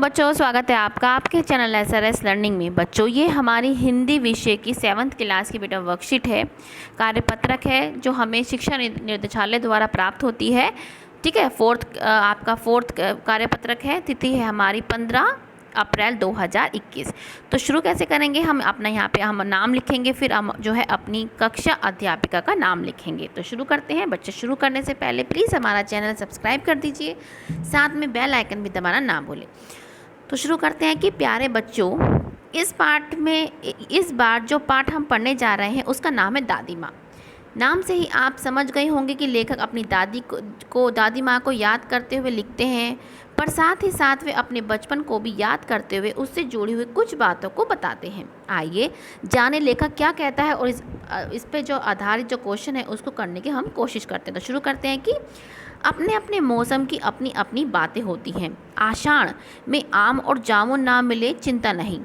बच्चों, स्वागत है आपका आपके चैनल SRS लर्निंग में। बच्चों, ये हमारी हिंदी विषय की 7th क्लास की बेटा वर्कशीट है, कार्यपत्रक है जो हमें शिक्षा निर्देशालय द्वारा प्राप्त होती है। ठीक है, आपका फोर्थ कार्यपत्रक है। तिथि है हमारी 15 अप्रैल 2021। तो शुरू कैसे करेंगे, हम अपना यहाँ पे हम नाम लिखेंगे, फिर हम जो है अपनी कक्षा अध्यापिका का नाम लिखेंगे। तो शुरू करते हैं बच्चे। शुरू करने से पहले प्लीज़ हमारा चैनल सब्सक्राइब कर दीजिए, साथ में बेल आइकन भी दबाना ना भूलें। तो शुरू करते हैं कि प्यारे बच्चों, इस बार जो पाठ हम पढ़ने जा रहे हैं उसका नाम है दादी माँ। नाम से ही आप समझ गए होंगे कि लेखक अपनी दादी माँ को याद करते हुए लिखते हैं, पर साथ ही साथ वे अपने बचपन को भी याद करते हुए उससे जुड़ी हुई कुछ बातों को बताते हैं। आइए जाने लेखक क्या कहता है और इस पे जो आधारित जो क्वेश्चन है उसको करने की हम कोशिश करते हैं। तो शुरू करते हैं कि अपने अपने मौसम की अपनी अपनी बातें होती हैं। आषाढ़ में आम और जामुन ना मिले चिंता नहीं,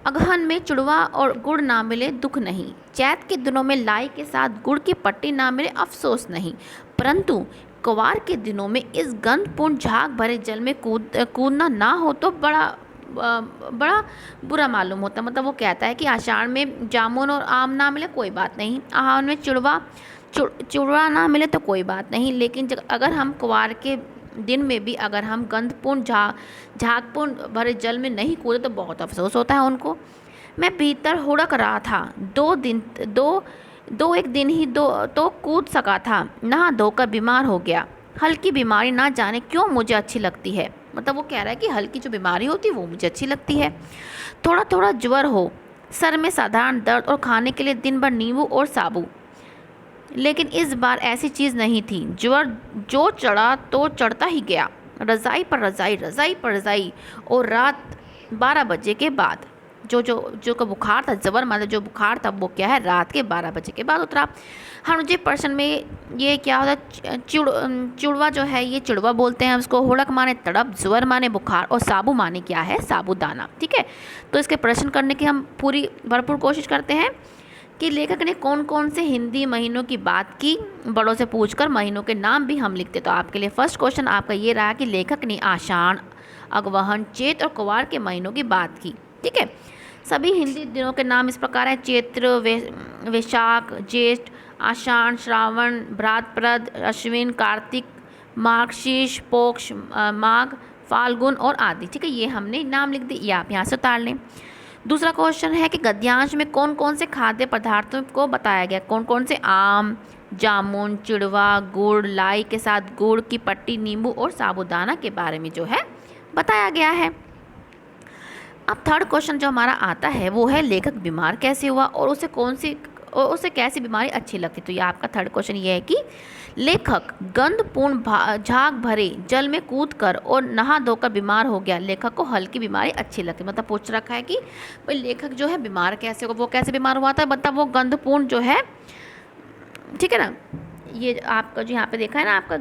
अगहन में चुड़वा और गुड़ ना मिले दुख नहीं, चैत के दिनों में लाई के साथ गुड़ की पट्टी ना मिले अफसोस नहीं, परंतु क्वार के दिनों में इस गंधपूर्ण झाग भरे जल में कूदना ना हो तो बड़ा बुरा मालूम होता। मतलब वो कहता है कि आषाढ़ में जामुन और आम ना मिले कोई बात नहीं, आहन में चुड़वा ना मिले तो कोई बात नहीं, लेकिन अगर हम क्वार के दिन में भी अगर हम गंधपूर्ण झागपूर्ण भरे जल में नहीं कूदे तो बहुत अफसोस होता है उनको। मैं भीतर हुड़क रहा था, दो एक दिन ही तो कूद सका था, नहा धोकर बीमार हो गया। हल्की बीमारी ना जाने क्यों मुझे अच्छी लगती है। मतलब वो कह रहा है कि हल्की जो बीमारी होती है वो मुझे अच्छी लगती है। थोड़ा थोड़ा ज्वर हो, सर में साधारण दर्द और खाने के लिए दिन भर नींबू और साबू, लेकिन इस बार ऐसी चीज़ नहीं थी। ज्वर जो चढ़ा तो चढ़ता ही गया, रज़ाई पर रज़ाई, रज़ाई पर रज़ाई, और रात 12 बजे के बाद जो का बुखार था, जबर मतलब जो बुखार था वो क्या है, रात के 12 बजे के बाद उतरा। हाँ, मुझे प्रश्न में ये क्या होता है, चुड़वा जो है ये चिड़वा बोलते हैं उसको, हुड़क माने तड़प, ज्वर माने बुखार, और साबू माने क्या है, साबूदाना। ठीक है, तो इसके प्रश्न करने की हम पूरी भरपूर कोशिश करते हैं कि लेखक ने कौन कौन से हिंदी महीनों की बात की, बड़ों से पूछकर महीनों के नाम भी हम लिखते। तो आपके लिए फर्स्ट क्वेश्चन आपका ये रहा कि लेखक ने आषाढ़, अगहन, चैत और क्वार के महीनों की बात की। ठीक है, सभी हिंदी दिनों के नाम इस प्रकार हैं: चैत्र, वैशाख, ज्येष्ठ, आषाढ़, श्रावण, भाद्रपद, अश्विन, कार्तिक, मार्गशीर्ष, पौष, माघ, फाल्गुन और आदि। ठीक है, ये हमने नाम लिख दिए, ये आप यहाँ से उतार लें। दूसरा क्वेश्चन है कि गद्यांश में कौन कौन से खाद्य पदार्थों को बताया गया, कौन कौन से, आम, जामुन, चिड़वा, गुड़, लाई के साथ गुड़ की पट्टी, नींबू और साबूदाना के बारे में जो है बताया गया है। अब थर्ड क्वेश्चन जो हमारा आता है वो है लेखक बीमार कैसे हुआ और उसे कैसी बीमारी अच्छी लगती। तो ये आपका थर्ड क्वेश्चन ये है कि लेखक गंधपूर्ण झाग भरे जल में कूदकर और नहा धोकर बीमार हो गया, लेखक को हल्की बीमारी अच्छी लगती। मतलब पूछ रखा है कि भाई लेखक जो है बीमार कैसे होगा, वो कैसे बीमार हुआ था, मतलब वो गंधपूर्ण जो है, ठीक है ना, ये आपका जो यहाँ पे देखा है ना, आपका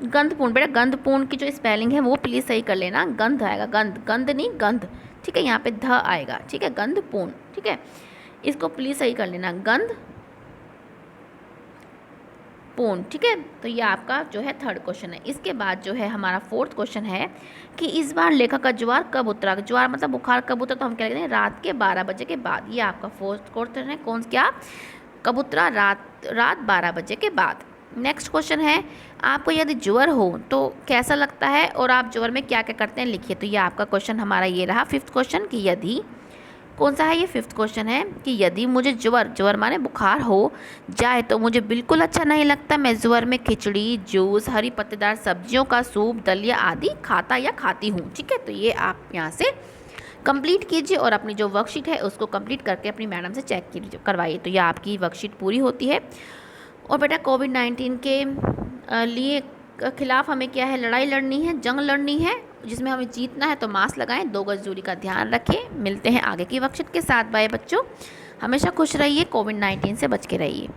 गंधपूर्ण बेटा, गंधपूर्ण की जो स्पेलिंग है वो प्लीज़ सही कर लेना, गंध आएगा, गंध नहीं गंध। ठीक है, यहाँ पे ध आएगा। ठीक है, गंधपूर्ण। ठीक है, इसको प्लीज़ सही कर लेना, गंध पूर्ण। ठीक है, तो ये आपका जो है थर्ड क्वेश्चन है। इसके बाद जो है हमारा फोर्थ क्वेश्चन है कि इस बार लेखक का ज्वर कब उतरा। ज्वर मतलब बुखार कब उतरा, तो हम क्या कहते हैं, रात के 12 बजे के बाद। ये आपका फोर्थ क्वेश्चन है, कौन क्या, कब उतरा, रात 12 बजे के बाद। नेक्स्ट क्वेश्चन है, आपको यदि ज्वर हो तो कैसा लगता है और आप ज्वर में क्या क्या करते हैं लिखिए। तो ये आपका क्वेश्चन हमारा ये रहा फिफ्थ क्वेश्चन कि यदि, कौन सा है ये, फिफ्थ क्वेश्चन है कि यदि मुझे ज्वर माने बुखार हो जाए तो मुझे बिल्कुल अच्छा नहीं लगता। मैं ज्वर में खिचड़ी, जूस, हरी पत्तेदार सब्जियों का सूप, दलिया आदि खाता या खाती हूँ। ठीक है, तो ये आप यहाँ से कंप्लीट कीजिए और अपनी जो वर्कशीट है उसको कंप्लीट करके अपनी मैडम से चेक करवाइए। तो यह आपकी वर्कशीट पूरी होती है। और बेटा कोविड-19 के लिए खिलाफ हमें क्या है, लड़ाई लड़नी है, जंग लड़नी है, जिसमें हमें जीतना है। तो मास्क लगाएं, 2 गज दूरी का ध्यान रखें। मिलते हैं आगे की वर्कशीट के साथ। बाय बच्चों, हमेशा खुश रहिए, कोविड-19 से बच के रहिए।